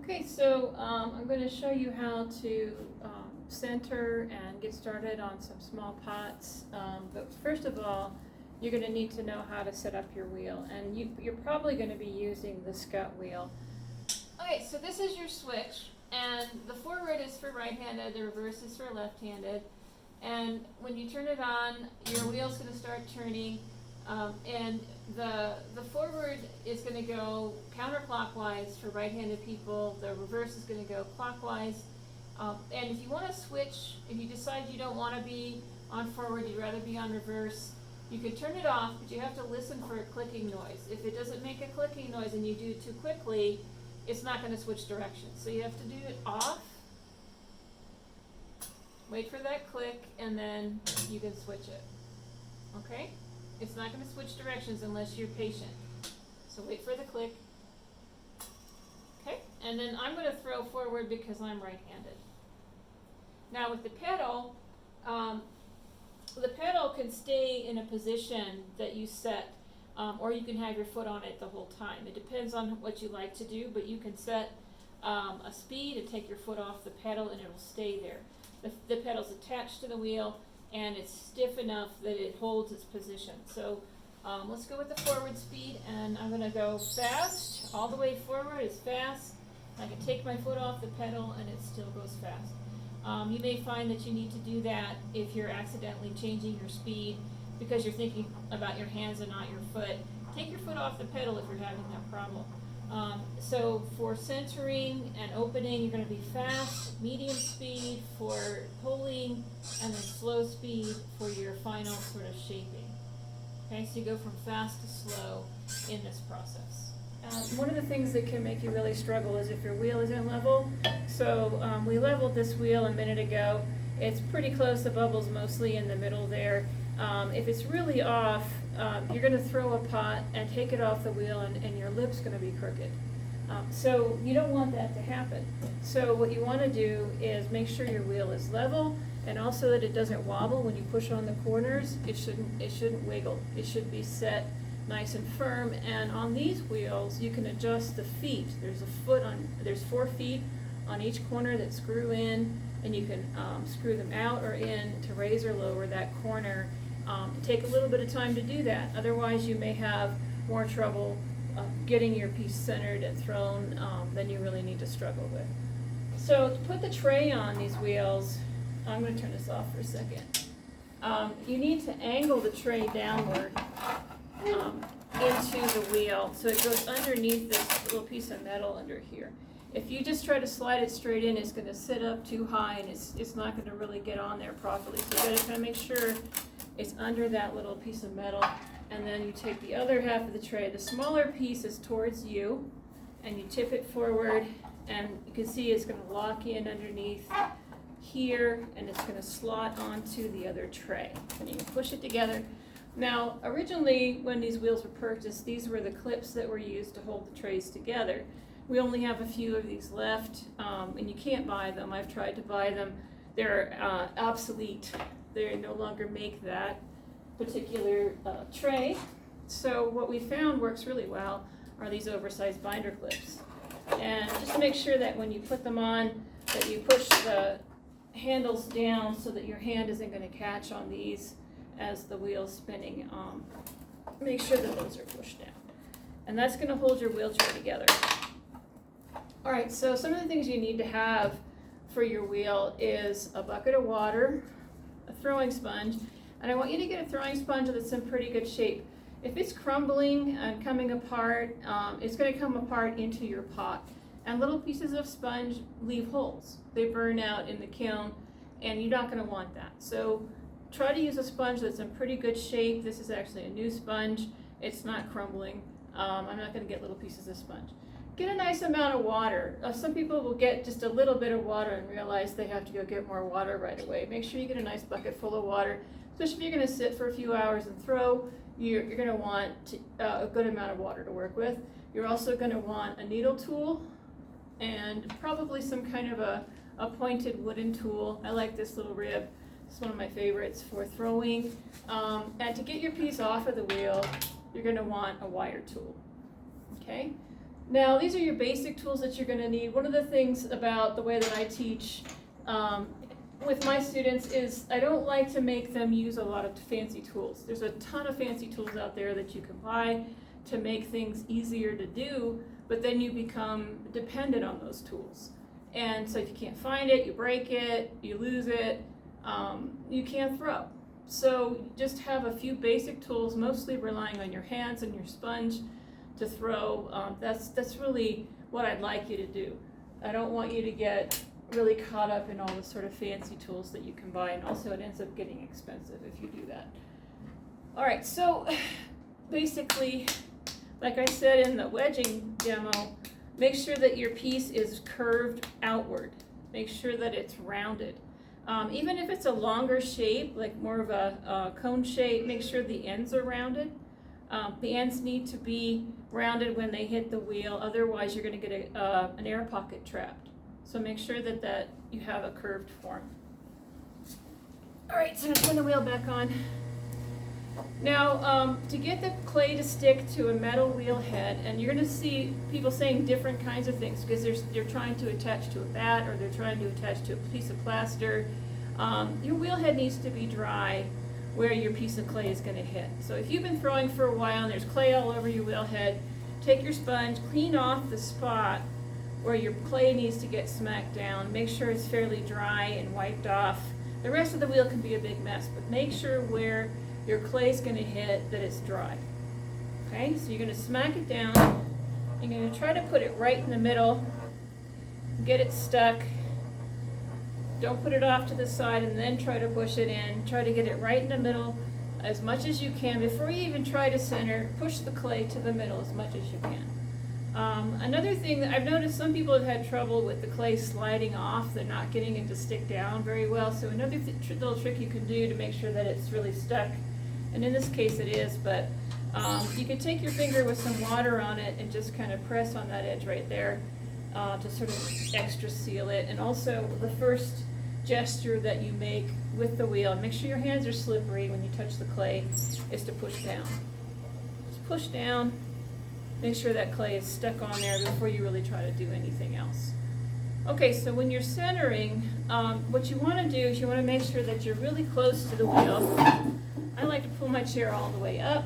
Okay, so I'm going to show you how to center and get started on some small pots. But first of all, you're going to need to know how to set up your wheel, and you're probably going to be using the Scut wheel. Okay, so this is your switch, and the forward is for right-handed, the reverse is for left-handed. And when you turn it on, your wheel's going to start turning, and the forward is going to go counterclockwise for right-handed people. The reverse is going to go clockwise. And if you want to switch, if you decide you don't want to be on forward, you'd rather be on reverse, you can turn it off, but you have to listen for a clicking noise. If it doesn't make a clicking noise and you do it too quickly, it's not going to switch directions. So you have to do it off, wait for that click, and then you can switch it. Okay? It's not going to switch directions unless you're patient. So wait for the click. Okay? And then I'm going to throw forward because I'm right-handed. Now with the pedal can stay in a position that you set, or you can have your foot on it the whole time. It depends on what you like to do, but you can set a speed and take your foot off the pedal and it'll stay there. The pedal's attached to the wheel and it's stiff enough that it holds its position. So let's go with the forward speed, and I'm going to go fast, all the way forward as fast. I can take my foot off the pedal and it still goes fast. You may find that you need to do that if you're accidentally changing your speed because you're thinking about your hands and not your foot. Take your foot off the pedal if you're having that problem. So for centering and opening, you're going to be fast, medium speed for pulling, and then slow speed for your final sort of shaping. Okay, so you go from fast to slow in this process. One of the things that can make you really struggle is if your wheel isn't level. So we leveled this wheel a minute ago. It's pretty close, the bubble's mostly in the middle there. If it's really off, you're going to throw a pot and take it off the wheel, and your lip's going to be crooked. So you don't want that to happen. So what you want to do is make sure your wheel is level, and also that it doesn't wobble when you push on the corners. It shouldn't wiggle. It should be set nice and firm. And on these wheels, you can adjust the feet. There's 4 feet on each corner that screw in, and you can screw them out or in to raise or lower that corner. Take a little bit of time to do that. Otherwise, you may have more trouble getting your piece centered and thrown than you really need to struggle with. So to put the tray on these wheels, I'm going to turn this off for a second. You need to angle the tray downward into the wheel so it goes underneath this little piece of metal under here. If you just try to slide it straight in, it's going to sit up too high and it's not going to really get on there properly. So you got to kind of make sure it's under that little piece of metal, and then you take the other half of the tray. The smaller piece is towards you, and you tip it forward, and you can see it's going to lock in underneath here, and it's going to slot onto the other tray. And you can push it together. Now, originally, when these wheels were purchased, these were the clips that were used to hold the trays together. We only have a few of these left, and you can't buy them. I've tried to buy them. They're obsolete. They no longer make that particular tray. So what we found works really well are these oversized binder clips. And just to make sure that when you put them on, that you push the handles down so that your hand isn't going to catch on these as the wheel's spinning. Make sure that those are pushed down. And that's going to hold your wheelchair together. All right, so some of the things you need to have for your wheel is a bucket of water, a throwing sponge, and I want you to get a throwing sponge that's in pretty good shape. If it's crumbling and coming apart, it's going to come apart into your pot. And little pieces of sponge leave holes. They burn out in the kiln, and you're not going to want that. So try to use a sponge that's in pretty good shape. This is actually a new sponge. It's not crumbling. I'm not going to get little pieces of sponge. Get a nice amount of water. Some people will get just a little bit of water and realize they have to go get more water right away. Make sure you get a nice bucket full of water, especially if you're going to sit for a few hours and throw. You're going to want a good amount of water to work with. You're also going to want a needle tool and probably some kind of a pointed wooden tool. I like this little rib. It's one of my favorites for throwing. And to get your piece off of the wheel, you're going to want a wire tool. Okay? Now, these are your basic tools that you're going to need. One of the things about the way that I teach with my students is I don't like to make them use a lot of fancy tools. There's a ton of fancy tools out there that you can buy to make things easier to do, but then you become dependent on those tools. And so if you can't find it, you break it, you lose it, you can't throw. So just have a few basic tools, mostly relying on your hands and your sponge to throw. That's really what I'd like you to do. I don't want you to get really caught up in all the sort of fancy tools that you can buy, and also it ends up getting expensive if you do that. All right, so basically, like I said in the wedging demo, make sure that your piece is curved outward. Make sure that it's rounded. Even if it's a longer shape, like more of a cone shape, make sure the ends are rounded. The ends need to be rounded when they hit the wheel, otherwise you're going to get an air pocket trapped. So make sure that you have a curved form. All right, so I'm going to turn the wheel back on. Now, to get the clay to stick to a metal wheel head, and you're going to see people saying different kinds of things because they're trying to attach to a bat or they're trying to attach to a piece of plaster. Your wheel head needs to be dry where your piece of clay is going to hit. So if you've been throwing for a while and there's clay all over your wheel head, take your sponge, clean off the spot where your clay needs to get smacked down. Make sure it's fairly dry and wiped off. The rest of the wheel can be a big mess, but make sure where your clay is going to hit that it's dry. Okay, so you're going to smack it down. You're going to try to put it right in the middle, get it stuck. Don't put it off to the side and then try to push it in. Try to get it right in the middle as much as you can. Before you even try to center, push the clay to the middle as much as you can. Another thing that I've noticed, some people have had trouble with the clay sliding off. They're not getting it to stick down very well. So another little trick you can do to make sure that it's really stuck, and in this case it is, but you can take your finger with some water on it and just kind of press on that edge right there to sort of extra seal it. And also the first gesture that you make with the wheel, make sure your hands are slippery when you touch the clay, is to push down. Just push down, make sure that clay is stuck on there before you really try to do anything else. Okay, so when you're centering, what you want to do is you want to make sure that you're really close to the wheel. I like to pull my chair all the way up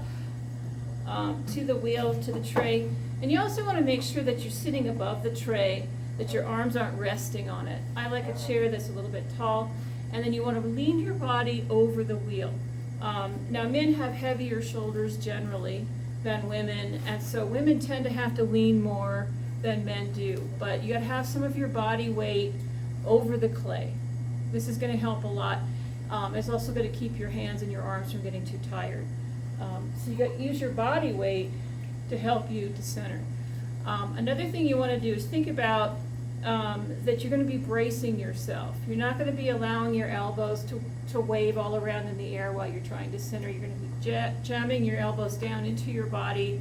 to the wheel, to the tray. And you also want to make sure that you're sitting above the tray, that your arms aren't resting on it. I like a chair that's a little bit tall. And then you want to lean your body over the wheel. Now, men have heavier shoulders generally than women, and so women tend to have to lean more than men do. But you got to have some of your body weight over the clay. This is going to help a lot. It's also going to keep your hands and your arms from getting too tired. So you got to use your body weight to help you to center. Another thing you want to do is think about that you're going to be bracing yourself. You're not going to be allowing your elbows to wave all around in the air while you're trying to center. You're going to be jamming your elbows down into your body.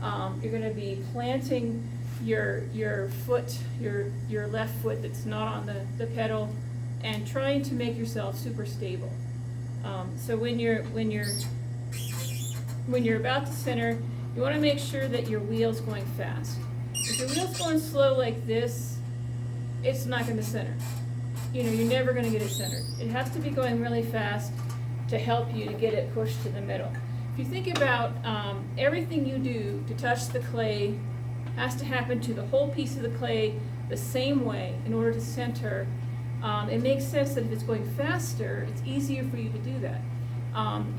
You're going to be planting your foot, your left foot that's not on the pedal, and trying to make yourself super stable. So when you're about to center, you want to make sure that your wheel's going fast. If your wheel's going slow like this, it's not going to center. You're never going to get it centered. It has to be going really fast to help you to get it pushed to the middle. If you think about everything you do to touch the clay has to happen to the whole piece of the clay the same way in order to center. It makes sense that if it's going faster, it's easier for you to do that.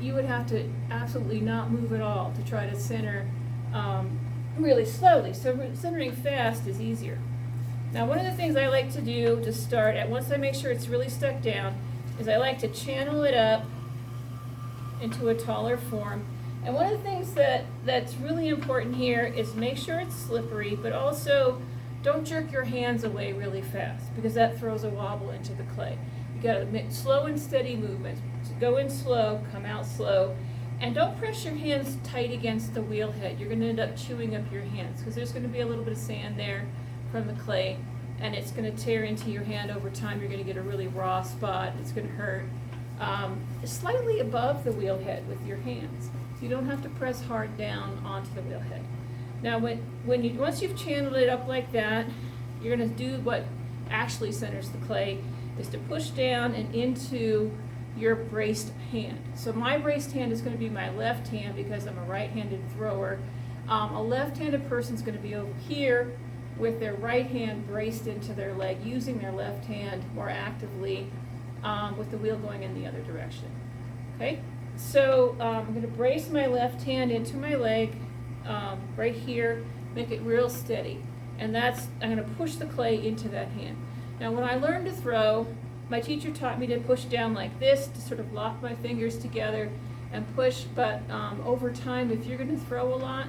You would have to absolutely not move at all to try to center really slowly. So centering fast is easier. Now, one of the things I like to do to start at, once I make sure it's really stuck down, is I like to channel it up into a taller form. And one of the things that's really important here is make sure it's slippery, but also don't jerk your hands away really fast, because that throws a wobble into the clay. You got to make slow and steady movements. So go in slow, come out slow, and don't press your hands tight against the wheel head. You're going to end up chewing up your hands because there's going to be a little bit of sand there from the clay, and it's going to tear into your hand over time. You're going to get a really raw spot. It's going to hurt. Slightly above the wheel head with your hands. So you don't have to press hard down onto the wheel head. Now once you've channeled it up like that, you're gonna do what actually centers the clay, is to push down and into your braced hand. So my braced hand is gonna be my left hand because I'm a right-handed thrower. A left-handed person's gonna be over here with their right hand braced into their leg, using their left hand more actively, with the wheel going in the other direction. Okay, so I'm gonna brace my left hand into my leg, right here, make it real steady. And I'm gonna push the clay into that hand. Now when I learned to throw, my teacher taught me to push down like this, to sort of lock my fingers together and push, but over time, if you're gonna throw a lot,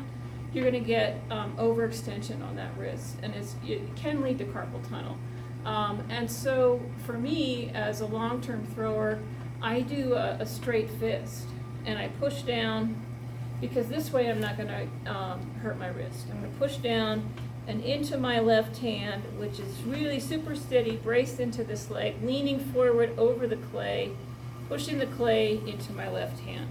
you're gonna get overextension on that wrist, and it can lead to carpal tunnel. And so for me, as a long-term thrower, I do a straight fist, and I push down, because this way I'm not gonna hurt my wrist. I'm gonna push down and into my left hand, which is really super steady, braced into this leg, leaning forward over the clay, pushing the clay into my left hand.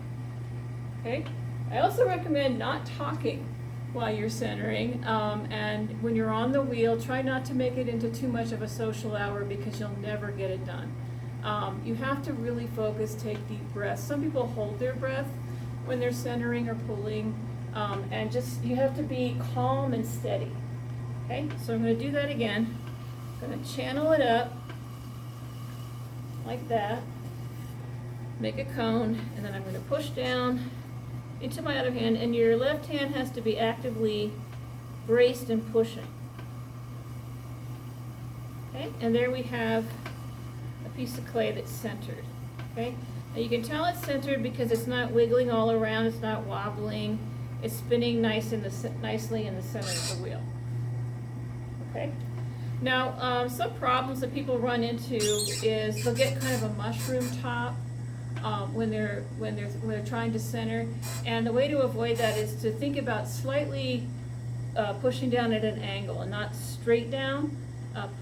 Okay? I also recommend not talking while you're centering, and when you're on the wheel, try not to make it into too much of a social hour, because you'll never get it done. You have to really focus, take deep breaths. Some people hold their breath when they're centering or pulling, and you have to be calm and steady. Okay, so I'm going to do that again. I'm going to channel it up like that, make a cone, and then I'm going to push down into my other hand, and your left hand has to be actively braced and pushing. Okay, and there we have a piece of clay that's centered. Okay, now you can tell it's centered because it's not wiggling all around, it's not wobbling, it's spinning nicely in the center of the wheel. Okay. Now, some problems that people run into is they'll get kind of a mushroom top when they're trying to center, and the way to avoid that is to think about slightly pushing down at an angle and not straight down.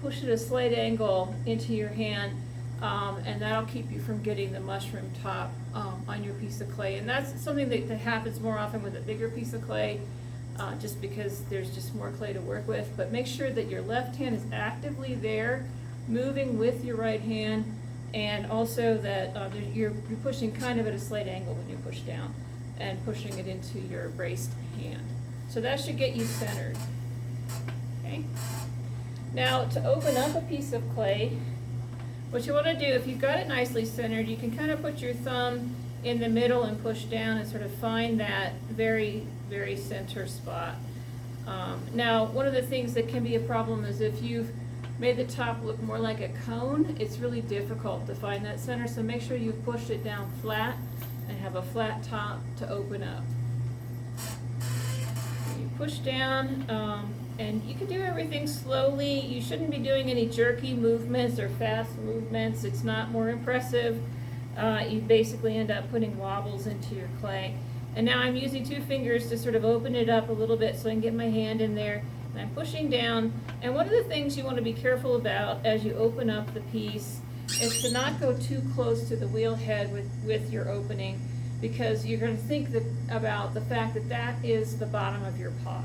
Push at a slight angle into your hand, and that'll keep you from getting the mushroom top on your piece of clay. And that's something that happens more often with a bigger piece of clay, just because there's just more clay to work with. But make sure that your left hand is actively there, moving with your right hand, and also that you're pushing kind of at a slight angle when you push down, and pushing it into your braced hand. So that should get you centered. Okay. Now, to open up a piece of clay, what you want to do, if you've got it nicely centered, you can kind of put your thumb in the middle and push down and sort of find that very, very center spot. Now, one of the things that can be a problem is if you've made the top look more like a cone, it's really difficult to find that center, so make sure you've pushed it down flat and have a flat top to open up. You push down, and you can do everything slowly. You shouldn't be doing any jerky movements or fast movements. It's not more impressive. You basically end up putting wobbles into your clay. And now I'm using two fingers to sort of open it up a little bit so I can get my hand in there. And I'm pushing down. And one of the things you want to be careful about as you open up the piece is to not go too close to the wheel head with your opening, because you're going to think about the fact that that is the bottom of your pot.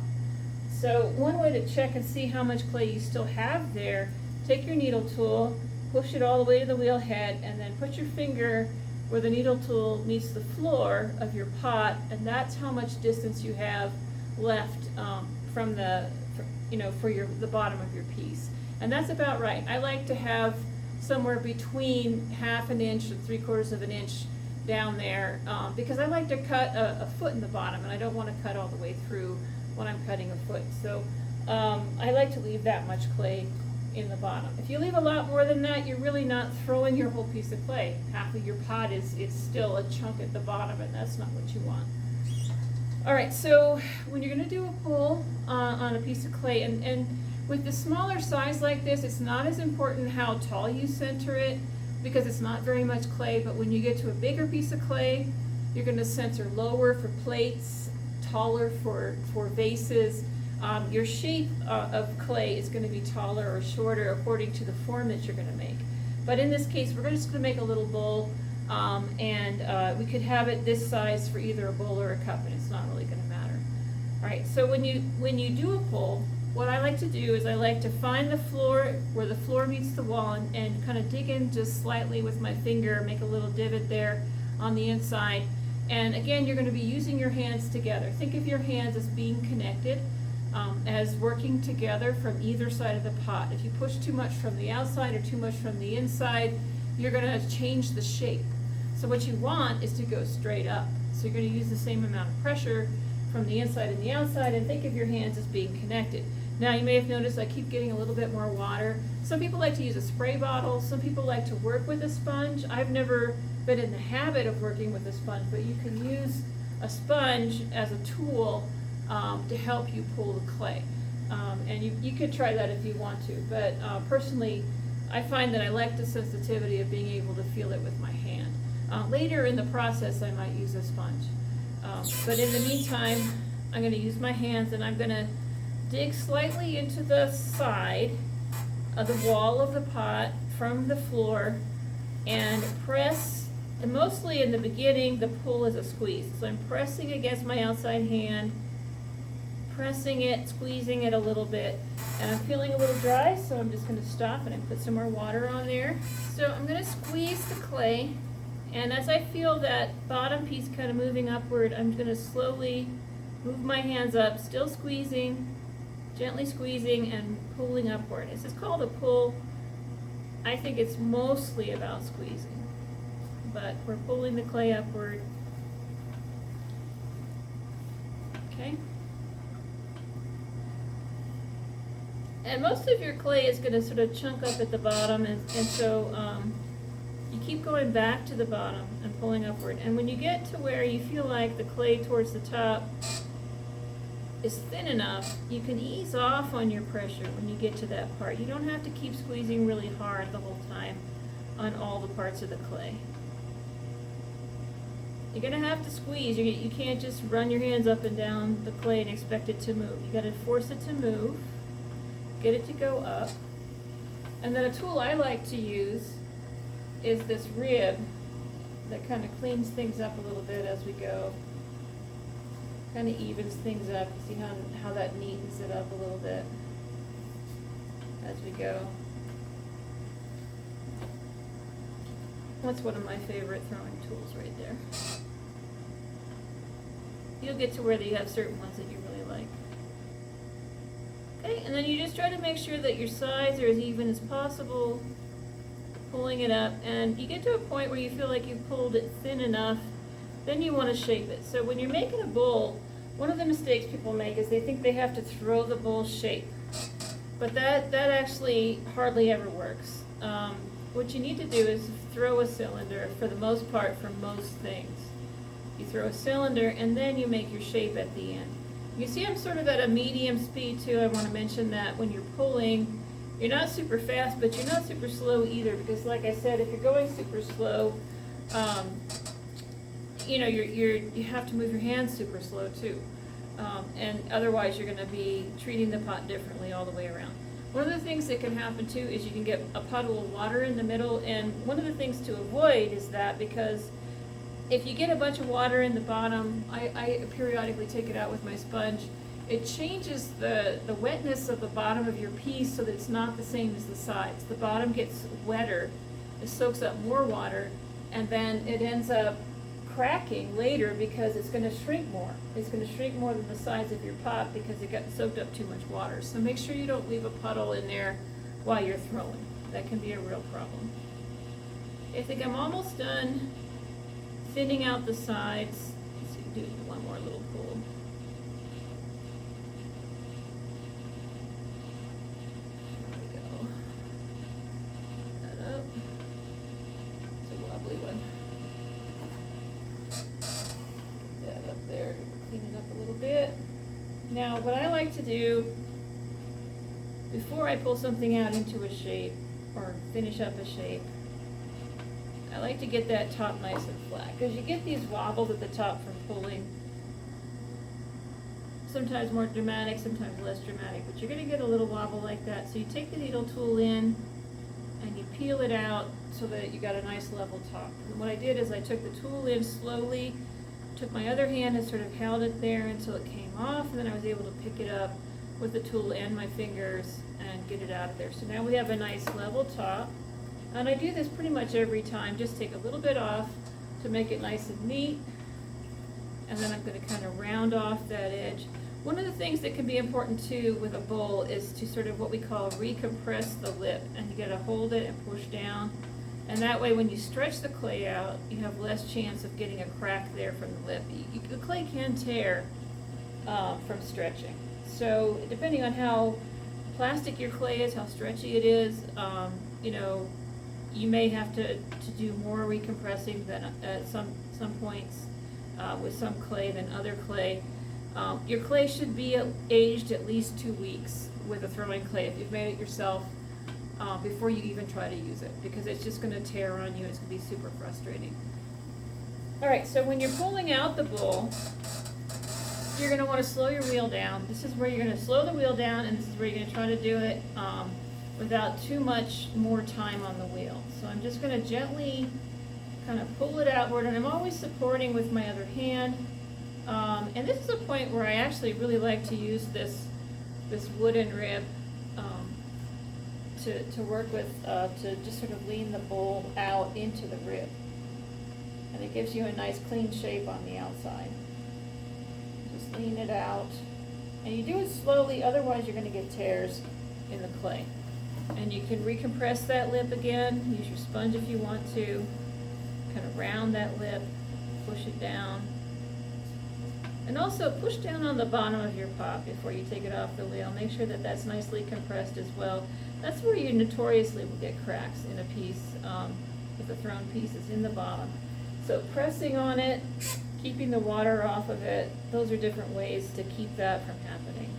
So one way to check and see how much clay you still have there, take your needle tool, push it all the way to the wheel head, and then put your finger where the needle tool meets the floor of your pot, and that's how much distance you have left from the bottom of your piece. And that's about right. I like to have somewhere between 1/2 inch and 3/4 inch down there, because I like to cut a foot in the bottom, and I don't want to cut all the way through when I'm cutting a foot. So I like to leave that much clay in the bottom. If you leave a lot more than that, you're really not throwing your whole piece of clay. Half of your pot is still a chunk at the bottom, and that's not what you want. All right, so when you're going to do a pull on a piece of clay, and with the smaller size like this, it's not as important how tall you center it, because it's not very much clay. But when you get to a bigger piece of clay, you're going to center lower for plates, taller for vases. Your shape of clay is going to be taller or shorter according to the form that you're going to make. But in this case, we're just going to make a little bowl, and we could have it this size for either a bowl or a cup, and it's not really going to matter. Alright, so when you do a pull, what I like to do is I like to find the floor, where the floor meets the wall, and kind of dig in just slightly with my finger, make a little divot there on the inside. And again, you're going to be using your hands together. Think of your hands as being connected, as working together from either side of the pot. If you push too much from the outside or too much from the inside, you're going to change the shape. So what you want is to go straight up. So you're going to use the same amount of pressure from the inside and the outside, and think of your hands as being connected. Now you may have noticed I keep getting a little bit more water. Some people like to use a spray bottle, some people like to work with a sponge. I've never been in the habit of working with a sponge, but you can use a sponge as a tool to help you pull the clay. And you could try that if you want to, but personally I find that I like the sensitivity of being able to feel it with my hand. Later in the process I might use a sponge. But in the meantime, I'm going to use my hands, and I'm going to dig slightly into the side of the wall of the pot from the floor and press, and mostly in the beginning the pull is a squeeze. So I'm pressing against my outside hand, pressing it, squeezing it a little bit, and I'm feeling a little dry, so I'm just going to stop and I put some more water on there. So I'm going to squeeze the clay. And as I feel that bottom piece kind of moving upward, I'm going to slowly move my hands up, still squeezing, gently squeezing and pulling upward. This is called a pull. I think it's mostly about squeezing, but we're pulling the clay upward. Okay? And most of your clay is going to sort of chunk up at the bottom, and so you keep going back to the bottom and pulling upward. And when you get to where you feel like the clay towards the top is thin enough, you can ease off on your pressure when you get to that part. You don't have to keep squeezing really hard the whole time on all the parts of the clay. You're going to have to squeeze. You can't just run your hands up and down the clay and expect it to move. You got to force it to move, get it to go up. And then a tool I like to use is this rib that kind of cleans things up a little bit as we go. Kind of evens things up. See how that neatens it up a little bit as we go. That's one of my favorite throwing tools right there. You'll get to where you have certain ones that you really like. Okay, and then you just try to make sure that your sides are as even as possible, pulling it up, and you get to a point where you feel like you've pulled it thin enough, then you want to shape it. So when you're making a bowl, one of the mistakes people make is they think they have to throw the bowl shape, but that actually hardly ever works. What you need to do is throw a cylinder for the most part for most things. You throw a cylinder and then you make your shape at the end. You see I'm sort of at a medium speed too. I want to mention that when you're pulling, you're not super fast, but you're not super slow either, because like I said, if you're going super slow, you know, you have to move your hands super slow too. And otherwise you're going to be treating the pot differently all the way around. One of the things that can happen too is you can get a puddle of water in the middle, and one of the things to avoid is that, because if you get a bunch of water in the bottom, I periodically take it out with my sponge. It changes the wetness of the bottom of your piece so that it's not the same as the sides. The bottom gets wetter, it soaks up more water, and then it ends up cracking later because it's going to shrink more. It's going to shrink more than the sides of your pot because it got soaked up too much water. So make sure you don't leave a puddle in there while you're throwing. That can be a real problem. I think I'm almost done thinning out the sides. Let's see, do one more little pull. There we go. That up. It's a wobbly one. Get that up there. Clean it up a little bit. Now, what I like to do before I pull something out into a shape or finish up a shape, I like to get that top nice and flat, because you get these wobbles at the top from pulling. Sometimes more dramatic, sometimes less dramatic, but you're going to get a little wobble like that. So you take the needle tool in and you peel it out so that you got a nice level top. And what I did is I took the tool in slowly took my other hand and sort of held it there until it came off, and then I was able to pick it up with the tool and my fingers and get it out of there. So now we have a nice level top. And I do this pretty much every time, just take a little bit off to make it nice and neat. And then I'm going to kind of round off that edge. One of the things that can be important too with a bowl is to sort of what we call recompress the lip. And you got to hold it and push down. And that way when you stretch the clay out, you have less chance of getting a crack there from the lip. The clay can tear from stretching. So depending on how plastic your clay is, how stretchy it is, you know, you may have to do more recompressing than at some points with some clay than other clay. Your clay should be aged at least 2 weeks with a throwing clay if you've made it yourself before you even try to use it, because it's just going to tear on you. It's going to be super frustrating. All right, so when you're pulling out the bowl, you're going to want to slow your wheel down. This is where you're going to slow the wheel down, and this is where you're going to try to do it without too much more time on the wheel. So I'm just going to gently kind of pull it outward, and I'm always supporting with my other hand. And this is a point where I actually really like to use this wooden rib to work with, to just sort of lean the bowl out into the rib. And it gives you a nice clean shape on the outside. Just lean it out. And you do it slowly, otherwise you're going to get tears in the clay. And you can recompress that lip again. Use your sponge if you want to. Kind of round that lip, push it down. And also push down on the bottom of your pot before you take it off the wheel. Make sure that that's nicely compressed as well. That's where you notoriously will get cracks in a piece with the thrown pieces in the bottom. So pressing on it, keeping the water off of it, those are different ways to keep that from happening.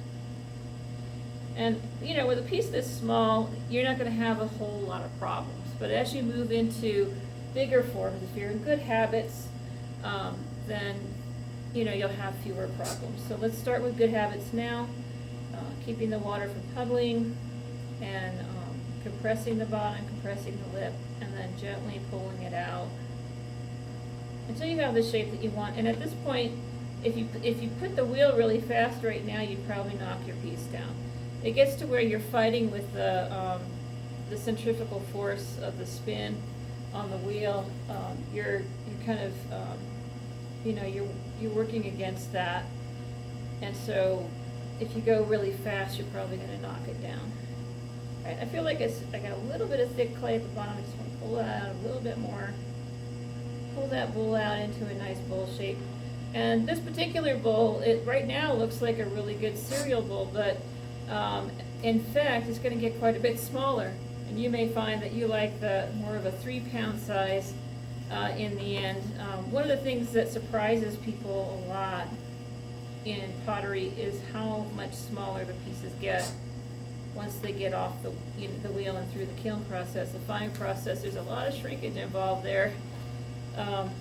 And you know, with a piece this small, you're not going to have a whole lot of problems. But as you move into bigger forms, if you're in good habits, then you know you'll have fewer problems. So let's start with good habits now. Keeping the water from puddling, and compressing the bottom, compressing the lip, and then gently pulling it out until you have the shape that you want. And at this point, if you put the wheel really fast right now, you'd probably knock your piece down. It gets to where you're fighting with the centrifugal force of the spin on the wheel. You're kind of you know, you're working against that, and so if you go really fast, you're probably going to knock it down. All right, I feel like I got a little bit of thick clay at the bottom. I just want to pull that out a little bit more. Pull that bowl out into a nice bowl shape. And this particular bowl, it right now looks like a really good cereal bowl, but in fact, it's going to get quite a bit smaller. And you may find that you like the more of a 3-pound size in the end. One of the things that surprises people a lot in pottery is how much smaller the pieces get once they get off the wheel and through the kiln process, the fine process. There's a lot of shrinkage involved there.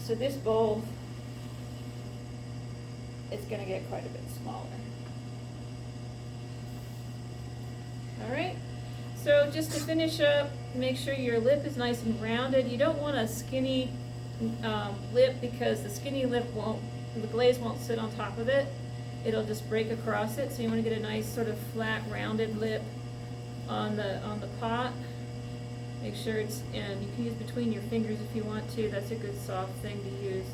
So this bowl is going to get quite a bit smaller. All right, so just to finish up, make sure your lip is nice and rounded. You don't want a skinny lip, because the skinny lip the glaze won't sit on top of it. It'll just break across it. So you want to get a nice sort of flat, rounded lip on the pot. Make sure it's, and you can use between your fingers if you want to. That's a good soft thing to use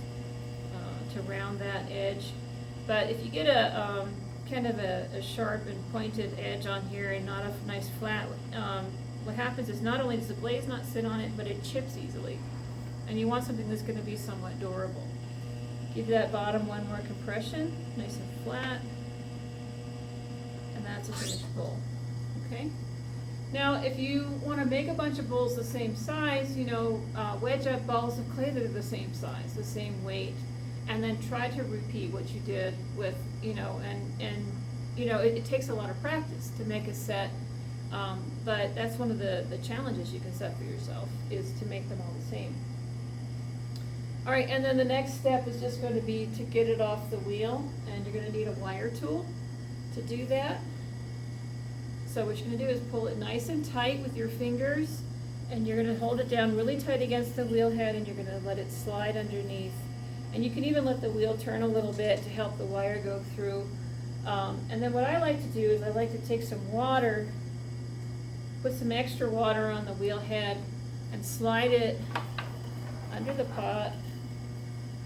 to round that edge. But if you get a kind of a sharp and pointed edge on here and not a nice flat, what happens is not only does the glaze not sit on it, but it chips easily. And you want something that's going to be somewhat durable. Give that bottom one more compression, nice and flat, and that's a finished bowl. Okay. Now, if you want to make a bunch of bowls the same size, you know, wedge up balls of clay that are the same size, the same weight, and then try to repeat what you did with, you know, and you know, it takes a lot of practice to make a set, but that's one of the challenges you can set for yourself, is to make them all the same. All right, and then the next step is just going to be to get it off the wheel, and you're going to need a wire tool to do that. So what you're going to do is pull it nice and tight with your fingers, and you're going to hold it down really tight against the wheel head, and you're going to let it slide underneath And you can even let the wheel turn a little bit to help the wire go through. And then what I like to do is I like to take some water, put some extra water on the wheel head and slide it under the pot,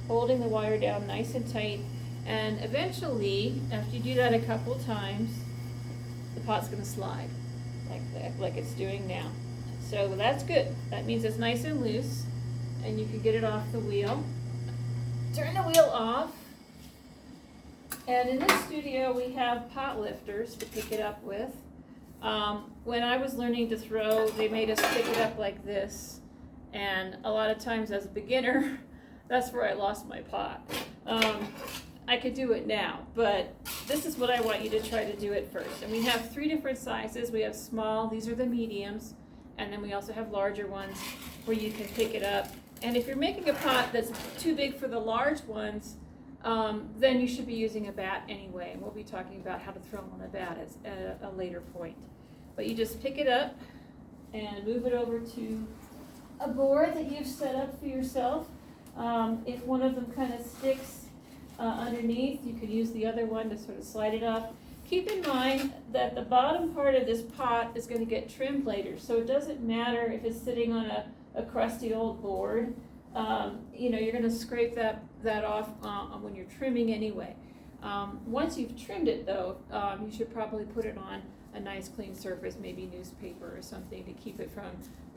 holding the wire down nice and tight. And eventually, after you do that a couple times, the pot's gonna slide like that, like it's doing now. So that's good. That means it's nice and loose and you can get it off the wheel. Turn the wheel off. And in this studio, we have pot lifters to pick it up with. When I was learning to throw, they made us pick it up like this. And a lot of times as a beginner, that's where I lost my pot. I could do it now, but this is what I want you to try to do it first. And we have 3 different sizes. We have small, these are the mediums, and then we also have larger ones where you can pick it up. And if you're making a pot that's too big for the large ones, then you should be using a bat anyway. And we'll be talking about how to throw on a bat at a later point. But you just pick it up and move it over to a board that you've set up for yourself. If one of them kind of sticks underneath, you could use the other one to sort of slide it off. Keep in mind that the bottom part of this pot is going to get trimmed later, so it doesn't matter if it's sitting on a crusty old board. You know, you're going to scrape that off when you're trimming anyway. Once you've trimmed it though, you should probably put it on a nice clean surface, maybe newspaper or something to keep it from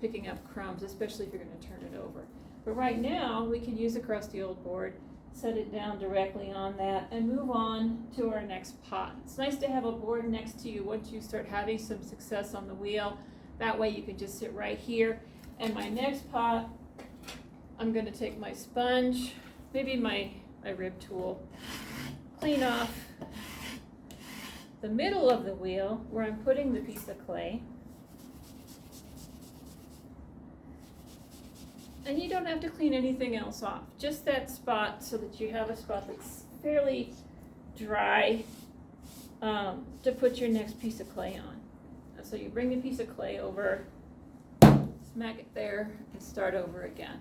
picking up crumbs, especially if you're going to turn it over. But right now, we can use a crusty old board, set it down directly on that, and move on to our next pot. It's nice to have a board next to you once you start having some success on the wheel. That way you can just sit right here. And my next pot, I'm going to take my sponge, maybe my rib tool, clean off the middle of the wheel where I'm putting the piece of clay. And you don't have to clean anything else off, just that spot so that you have a spot that's fairly dry to put your next piece of clay on. So you bring the piece of clay over, smack it there, and start over again.